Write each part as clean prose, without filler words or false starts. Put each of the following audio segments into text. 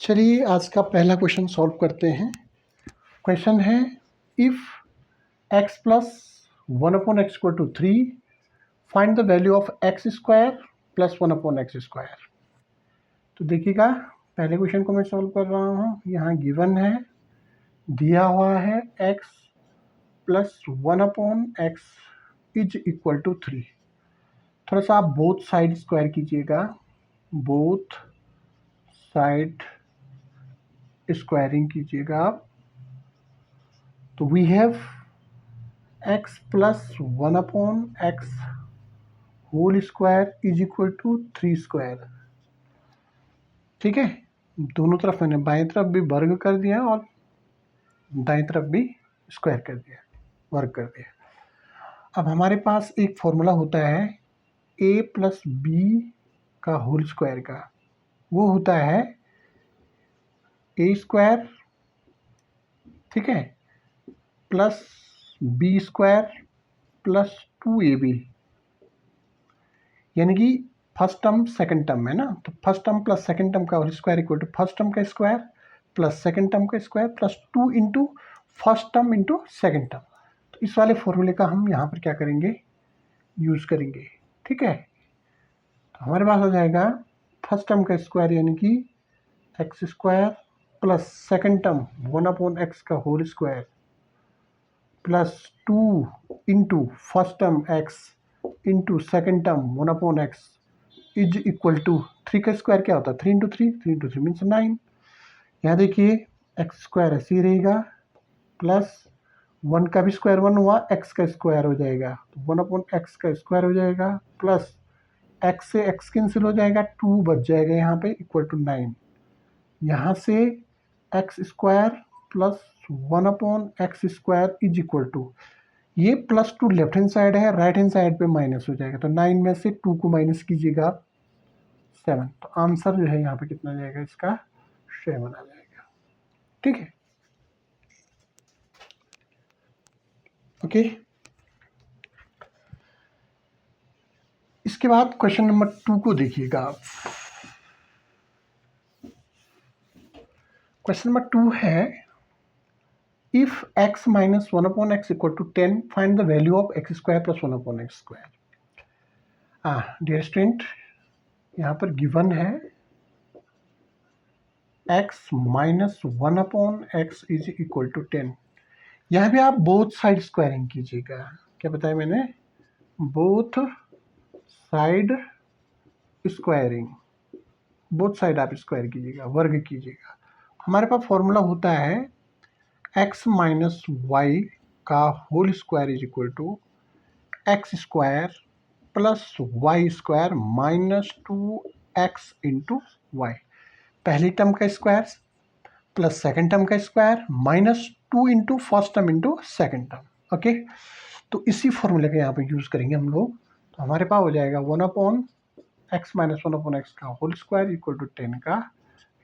चलिए आज का पहला क्वेश्चन सॉल्व करते हैं। क्वेश्चन है if x plus 1/x=3 find the value of x square plus 1/x²। तो देखिएगा, पहले क्वेश्चन को मैं सॉल्व कर रहा हूँ। यहाँ गिवन है, दिया हुआ है x प्लस 1/x=3। थोड़ा सा आप बोथ साइड स्क्वायर कीजिएगा, बोथ साइड स्क्वायरिंग कीजिएगा आप। तो we have x plus 1/x whole square is equal to 3 square. ठीक है, दोनों तरफ मैंने बाएं तरफ भी वर्ग कर दिया और दाएं तरफ भी स्क्वायर कर दिया, वर्ग कर दिया। अब हमारे पास एक फॉर्मूला होता है a प्लस बी का होल स्क्वायर का, वो होता है a स्क्वायर, ठीक है, plus B square plus 2ab, यानी कि फर्स्ट टर्म सेकंड टर्म है ना। तो first term plus second term का whole square equal to first term का स्क्वायर प्लस सेकंड टर्म का square plus 2 into first term into second term. तो इस वाले फॉर्मूले का हम यहाँ पर क्या करेंगे, यूज़ करेंगे। ठीक है, तो हमारे पास हो जाएगा फर्स्ट टर्म का स्क्वायर यानी कि x square plus second term 1/x का whole square plus 2 into first term x into second term 1/x is equal to 3 का स्क्वायर क्या होता है, 3 इंटू 3 मीन्स 9। यहाँ देखिए एक्स स्क्वायर ऐसे ही रहेगा, प्लस 1 का भी स्क्वायर 1 हुआ, एक्स का स्क्वायर हो जाएगा तो 1/x का स्क्वायर हो जाएगा, प्लस एक्स से एक्स कैंसिल हो जाएगा, 2 बच जाएगा यहाँ पे इक्वल टू 9। यहाँ से x square plus 1/x² is equal to, ये प्लस 2 लेफ्ट हैंड साइड है, राइट हैंड साइड पे माइनस हो जाएगा। तो 9 में से 2 को माइनस कीजिएगा 7। तो आंसर जो है यहाँ पे कितना जाएगा, इसका 7 आ जाएगा। ठीक है, ओके। इसके बाद क्वेश्चन नंबर 2 को देखिएगा आप। क्वेश्चन नंबर 2 है if x minus 1/x equal to 10 find the value of x² plus 1/x²। Dear student, यहाँ पर गिवन है x minus 1/x is equal to 10। यहाँ भी आप बोथ साइड स्क्वायरिंग कीजिएगा। क्या बताया मैंने, both side squaring, both side आप स्क्वायर कीजिएगा, वर्ग कीजिएगा। हमारे पास फॉर्मूला होता है x माइनस वाई का whole square is equal to x square plus y square minus 2x into y. पहली टर्म का स्क्वायर प्लस सेकेंड टर्म का square minus 2 into first term into second term. Okay, तो इसी फॉर्मूले का यहाँ पे यूज़ करेंगे हम लोग। तो हमारे पास हो जाएगा 1/x माइनस 1/x का होल स्क्वायर इक्वल टू 10 का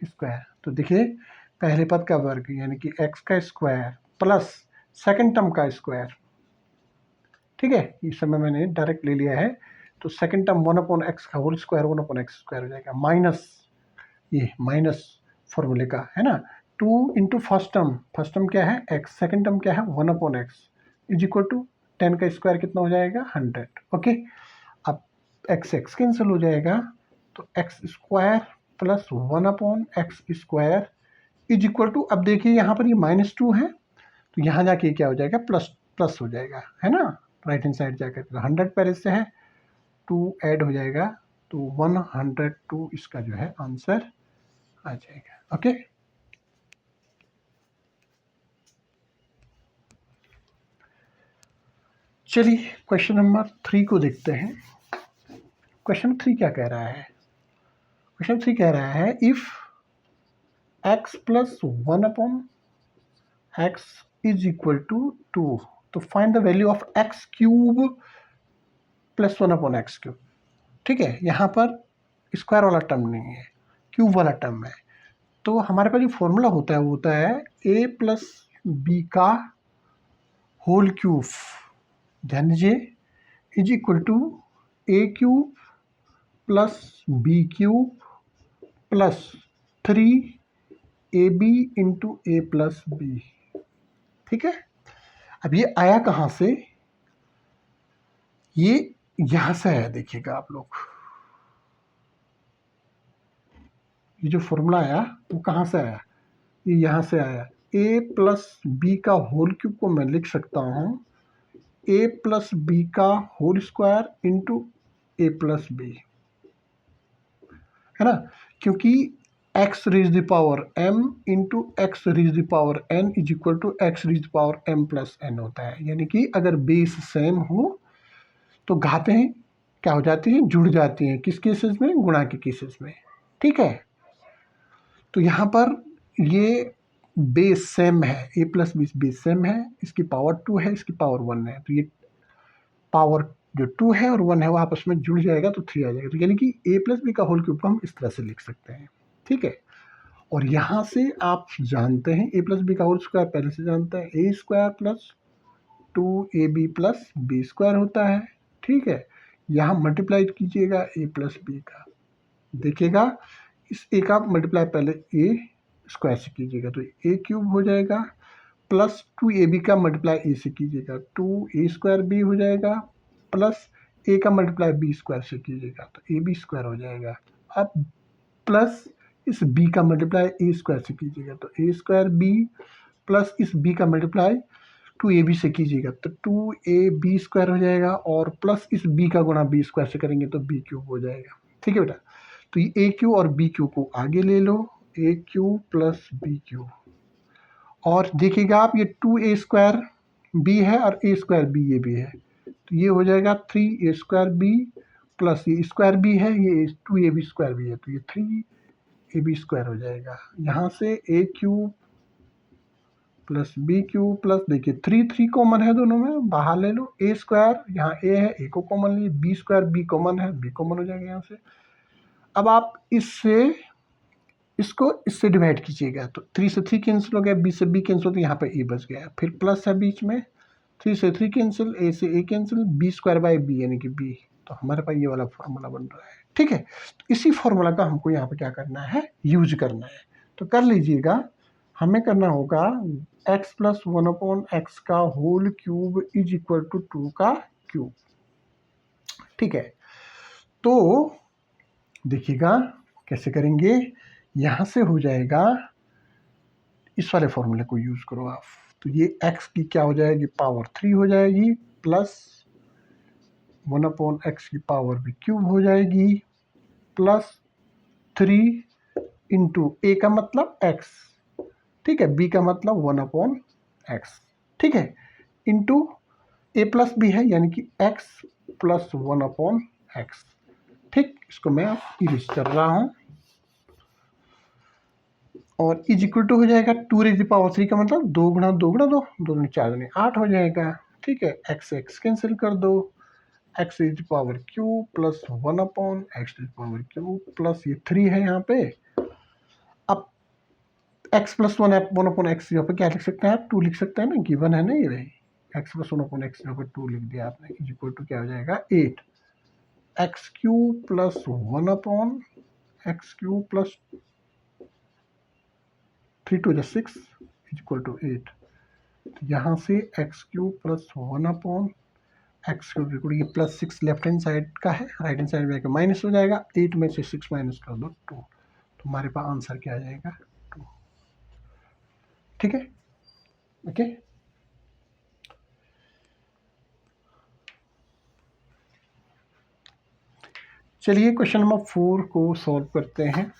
स्क्वायर। तो देखिए पहले पद का वर्ग यानी कि x का स्क्वायर प्लस सेकेंड टर्म का स्क्वायर। ठीक है, इस समय मैंने डायरेक्ट ले लिया है। तो सेकेंड टर्म 1/x का होल स्क्वायर 1/x² हो जाएगा, माइनस ये माइनस फॉर्मूले का है ना, 2 इंटू फर्स्ट टर्म क्या है x, सेकेंड टर्म क्या है 1/x इज इक्वल टू 10 का स्क्वायर कितना हो जाएगा 100। ओके, अब x कैंसिल हो जाएगा, तो x square plus 1/x² is equal to, अब देखिए यहाँ पर ये -2 है तो यहाँ जाके क्या हो जाएगा, प्लस हो जाएगा, है ना, राइट हैंड साइड जाकर 100 पहले से है, 2 ऐड हो जाएगा तो 102 इसका जो है आंसर आ जाएगा। ओके, चलिए क्वेश्चन नंबर 3 को देखते हैं। क्वेश्चन 3 क्या कह रहा है, क्वेश्चन 3 कह रहा है if x plus 1/x is equal to 2 तो find the value of x³ plus 1/x³। ठीक है, यहाँ पर स्क्वायर वाला टर्म नहीं है, क्यूब वाला टर्म है। तो हमारे पास जो फॉर्मूला होता है वो होता है a प्लस बी का होल क्यूब, ध्यान दीजिए, is equal to a³ plus b³ plus 3 a b into a plus b. ठीक है, अब ये आया कहाँ से, ये यहां से आया, देखिएगा आप लोग, ये जो फॉर्मूला आया वो कहाँ से आया, ये यहां से आया। ए प्लस बी का होल क्यूब को मैं लिख सकता हूं ए प्लस बी का whole square into a plus b, है ना, क्योंकि x raise the power m into x raise the power n is equal to x raise the power m plus n होता है। यानी कि अगर बेस सेम हो तो घातें क्या हो जाती हैं, जुड़ जाती हैं। किस केसेस में, गुणा के केसेस में। ठीक है, तो यहाँ पर ये बेस सेम है, ए प्लस बी बेस सेम है, इसकी पावर 2 है, इसकी पावर 1 है, तो ये पावर जो 2 है और 1 है वो आपस में जुड़ जाएगा तो 3 आ जाएगा। तो यानी कि ए प्लस बी का होल क्यूब को हम इस तरह से लिख सकते हैं। ठीक है, और यहाँ से आप जानते हैं ए प्लस बी का होल स्क्वायर पहले से जानते हैं, A square plus 2ab plus B square होता है। ठीक है, यहाँ मल्टीप्लाई कीजिएगा ए प्लस बी का, देखिएगा इस ए का मल्टीप्लाई पहले ए स्क्वायर से कीजिएगा तो ए क्यूब हो जाएगा, प्लस 2ab का मल्टीप्लाई ए से कीजिएगा 2a स्क्वायर बी हो जाएगा, प्लस ए का मल्टीप्लाई बी स्क्वायर से कीजिएगा तो ए बी स्क्वायर हो जाएगा। अब प्लस इस b का मल्टीप्लाई ए स्क्वायर से कीजिएगा तो ए स्क्वायर बी, प्लस इस b का मल्टीप्लाई 2ab से कीजिएगा तो 2ab स्क्वायर हो जाएगा, और प्लस इस b का गुणा b स्क्वायर से करेंगे तो b क्यूब हो जाएगा। ठीक है बेटा, तो ये ए क्यू और बी क्यू को आगे ले लो, ए क्यू प्लस बी क्यू, और देखिएगा आप ये 2a स्क्वायर बी है और a स्क्वायर बी ये भी है, तो ये हो जाएगा 3a स्क्वायर बी प्लस ये स्क्वायर बी है, ये 2ab स्क्वायर बी है, तो ये 3ab स्क्वायर हो जाएगा। यहाँ से A cube plus B cube plus, देखिए 3 कॉमन है दोनों में, बाहर ले लो, ए स्क्वायर यहाँ ए है, ए को कॉमन लीजिए, बी स्क्वायर बी कॉमन है, बी कॉमन हो जाएगा यहाँ से। अब आप इसको इससे डिवाइड कीजिएगा तो 3 से 3 कैंसिल हो गया, बी से बी कैंसिल, तो यहाँ पे ए बच गया, फिर प्लस है बीच में, 3 से 3 कैंसिल, ए से A cancel, B square by B यानी कि बी, तो हमारे पास ये वाला फॉर्मूला बन रहा है। ठीक है, तो इसी फॉर्मूला का हमको यहाँ पे क्या करना है, यूज करना है, तो कर लीजिएगा। हमें करना होगा x प्लस 1/x का whole cube is equal to 2 का क्यूब। ठीक है, तो देखिएगा कैसे करेंगे, यहाँ से हो जाएगा, इस वाले फॉर्मूले को यूज करो आप, तो ये x की क्या हो जाएगी, पावर 3 हो जाएगी, प्लस 1/x की पावर भी क्यूब हो जाएगी, प्लस 3 इंटू ए का मतलब x, ठीक है, b का मतलब 1/x, ठीक है, इंटू ए प्लस बी है यानी कि x प्लस 1/x। ठीक, इसको मैं इरेज कर रहा हूं, और इज इक्वल टू हो जाएगा 2 रेज़ द पावर 3 का मतलब 2 गुणा 2 गुणा 2, 2 दूनी 4 दूनी 8 हो जाएगा। ठीक है, x से x कैंसिल कर दो, x raise the power cube plus 1/x raise the power cube plus ये 3 है यहाँ पे। अब x प्लस 1/x यहाँ पे क्या लिख सकते हैं आप, 2 लिख सकते हैं ना, गिवन है ना ये भाई, x प्लस 1/x यहाँ पे 2 लिख दिया आपने, इज इक्वल टू क्या हो जाएगा 8, x cube plus 1/x cube plus 3 2 6 is equal to 8। तो यहाँ से x cube plus 1/x cube, ये प्लस 6 लेफ्ट हैंड साइड का है, राइट हैंड साइड में आकर माइनस हो जाएगा, 8 में से 6 माइनस कर दो 2, तो हमारे पास आंसर क्या आ जाएगा 2। ठीक है, ओके। चलिए क्वेश्चन नंबर 4 को सॉल्व करते हैं।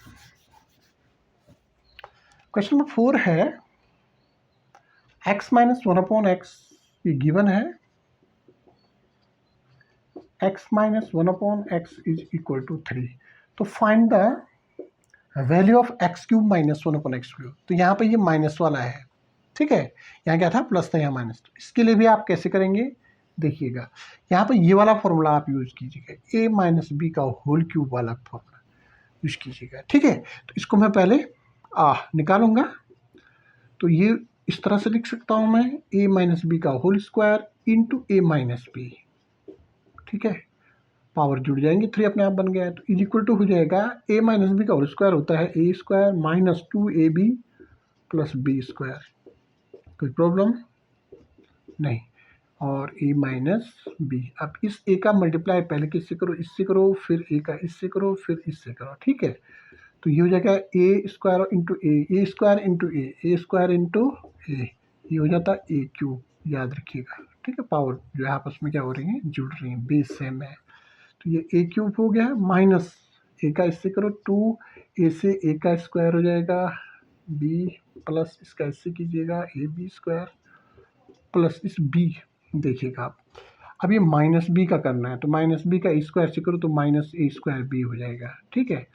क्वेश्चन नंबर 4 है x माइनस 1/x, ये गिवन है, x minus 1/x is equal to 3, तो find the value of x cube minus 1/x cube. तो यहाँ पे ये माइनस वाला है, ठीक है, यहाँ क्या था प्लस था, यहाँ माइनस, तो इसके लिए भी आप कैसे करेंगे देखिएगा, यहाँ पे ये वाला फॉर्मूला आप यूज कीजिएगा, a माइनस बी का होल क्यूब वाला फॉर्मूला यूज कीजिएगा। ठीक है, तो इसको मैं पहले निकालूंगा, तो ये इस तरह से लिख सकता हूँ मैं, a माइनस बी का होल स्क्वायर इंटू ए माइनस बी, ठीक है, पावर जुड़ जाएंगे, 3 अपने आप बन गया है, तो इज इक्वल टू हो जाएगा a माइनस बी का होल स्क्वायर होता है a square minus 2ab plus B square, कोई प्रॉब्लम नहीं, और ए माइनस बी। अब इस ए का मल्टीप्लाई पहले किससे करो, इससे करो, फिर ए का इससे करो, फिर इससे करो, ठीक है। तो ये हो जाएगा ए स्क्वायर इंटू ए स्क्वायर इंटू ए स्क्वायर इंटू ए, ये हो जाता है ए क्यूब, याद रखिएगा, ठीक है। पावर जो है आपस में क्या हो रही है, जुड़ रही है, बेस सेम है। तो ये ए क्यूब हो गया, माइनस ए का इससे करो 2 ए से ए का स्क्वायर हो जाएगा बी, प्लस इसका इससे कीजिएगा ए बी स्क्वायर, प्लस इस बी, देखिएगा आप अब ये माइनस बी का करना है, तो माइनस बी का स्क्वायर से करो तो माइनस ए स्क्वायर बी हो जाएगा, ठीक है।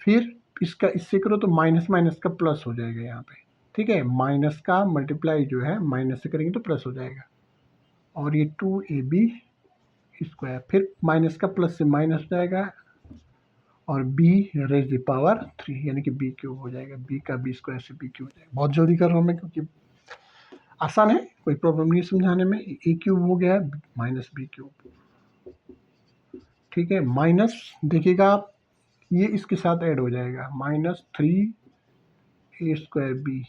फिर इसका इससे करो तो माइनस माइनस का प्लस हो जाएगा यहाँ पे, ठीक है। माइनस का मल्टीप्लाई जो है माइनस से करेंगे तो प्लस हो जाएगा, और ये 2ab स्क्वायर, फिर माइनस का प्लस से माइनस हो जाएगा, और b रेज द पावर 3 यानी कि b क्यूब हो जाएगा, b का b स्क्वायर से b क्यूब हो जाएगा। बहुत जल्दी कर रहा हूँ मैं क्योंकि आसान है, कोई प्रॉब्लम नहीं है समझाने में। ए क्यूब हो गया माइनस बी क्यूब, ठीक है। माइनस देखिएगा आप, ये इसके साथ ऐड हो जाएगा -3 ए स्क्वायर बी,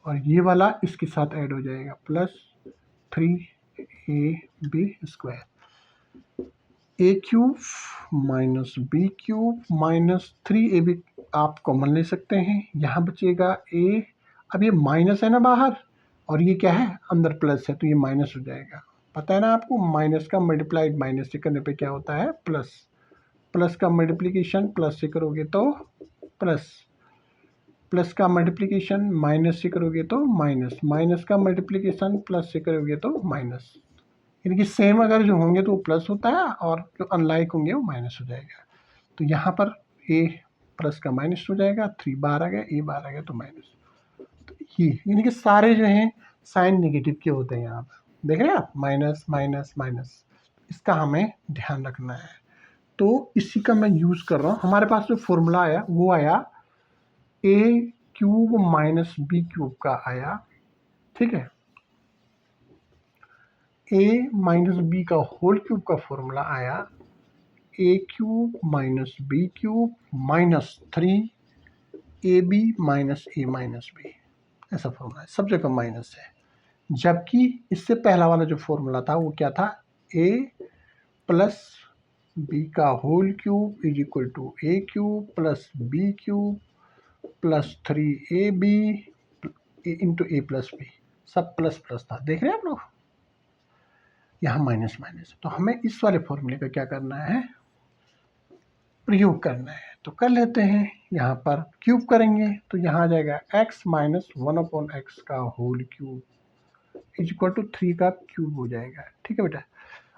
और ये वाला इसके साथ ऐड हो जाएगा +3 A square. A cube minus B cube -3ab आप कॉमन ले सकते हैं, यहाँ बचेगा ए। अब ये माइनस है ना बाहर, और ये क्या है अंदर प्लस है, तो ये माइनस हो जाएगा। पता है ना आपको, माइनस का मल्टीप्लाइड माइनस से करने पे क्या होता है, प्लस। प्लस का मल्टीप्लिकेशन प्लस से करोगे तो प्लस, प्लस का मल्टीप्लिकेशन माइनस से करोगे तो माइनस, माइनस का मल्टीप्लिकेशन प्लस से करोगे तो माइनस। यानी कि सेम अगर जो होंगे तो वो प्लस होता है, और जो अनलाइक होंगे वो माइनस हो जाएगा। तो यहाँ पर ए प्लस का माइनस हो जाएगा, 3 बाहर आ गया, ए बाहर आ गया तो माइनस। तो ये यानी कि सारे जो हैं साइन नेगेटिव के होते हैं यहाँ पर, देख रहे हैं आप, माइनस माइनस माइनस, इसका हमें ध्यान रखना है। तो इसी का मैं यूज़ कर रहा हूँ। हमारे पास जो फॉर्मूला आया वो आया A cube minus B cube का आया, ठीक है। ए माइनस बी का होल क्यूब का फॉर्मूला आया A cube minus B cube -3 ab minus A minus B, ऐसा फॉर्मूला है, सब जगह माइनस है। जबकि इससे पहला वाला जो फॉर्मूला था वो क्या था, ए प्लस बी का whole cube is equal to a cube plus B cube +3ab into a plus b, सब प्लस प्लस था, देख रहे हैं आप लोग, यहाँ माइनस माइनस। तो हमें इस वाले फॉर्मूले का क्या करना है, प्रयोग करना है। तो कर लेते हैं, यहाँ पर क्यूब करेंगे तो यहाँ आ जाएगा x माइनस 1/x का whole cube is equal to 3 का क्यूब हो जाएगा, ठीक है बेटा।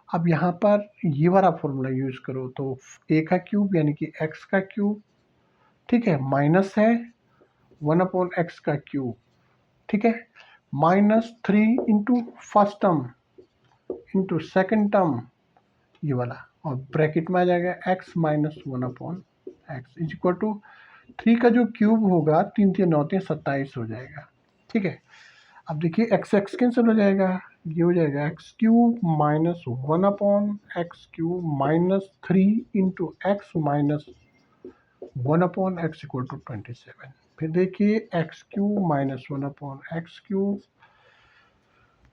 अब यहाँ पर ये वाला फॉर्मूला यूज़ करो तो a का क्यूब यानी कि x का क्यूब, ठीक है, माइनस है 1/x का क्यूब, ठीक है, -3 into first term into second term ये वाला, और ब्रैकेट में आ जाएगा x minus 1/x is equal to 3 का जो क्यूब होगा 3 3 9 3 27 हो जाएगा, ठीक है। अब देखिए x x कैंसिल हो जाएगा, ये हो जाएगा x cube minus 1/x cube -3 into x minus 1/x equal to 27। फिर देखिए x cube minus 1/x cube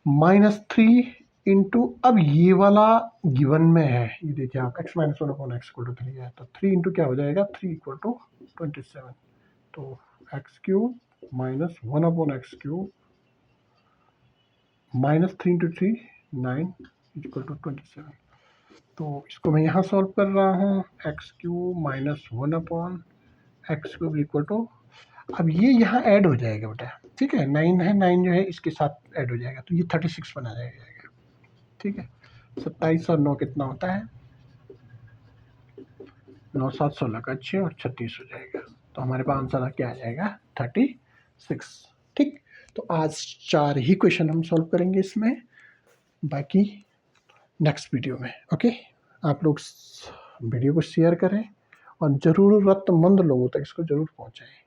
-3 into, अब ये वाला गिवन में है, ये देखिए आप x minus 1/x equal to 3 है, तो 3 इंटू क्या हो जाएगा, 3 इक्वल टू 27। तो x cube minus 1/x cube -3 into 3 9 equal to 27। तो इसको मैं यहाँ सॉल्व कर रहा हूँ, x cube minus 1/x cube equal to, अब ये यहाँ ऐड हो जाएगा बेटा, ठीक है, 9 है, 9 जो है इसके साथ ऐड हो जाएगा, तो ये 36 बना जाएगा, ठीक है। 27 और 9 कितना होता है, 9 7 16 का 6 और 36 हो जाएगा। तो हमारे पास आंसर क्या आ जाएगा, 36, ठीक। तो आज 4 ही क्वेश्चन हम सॉल्व करेंगे इसमें, बाकी नेक्स्ट वीडियो में, ओके। आप लोग वीडियो को शेयर करें और ज़रूरतमंद लोगों तक इसको ज़रूर पहुंचाएं।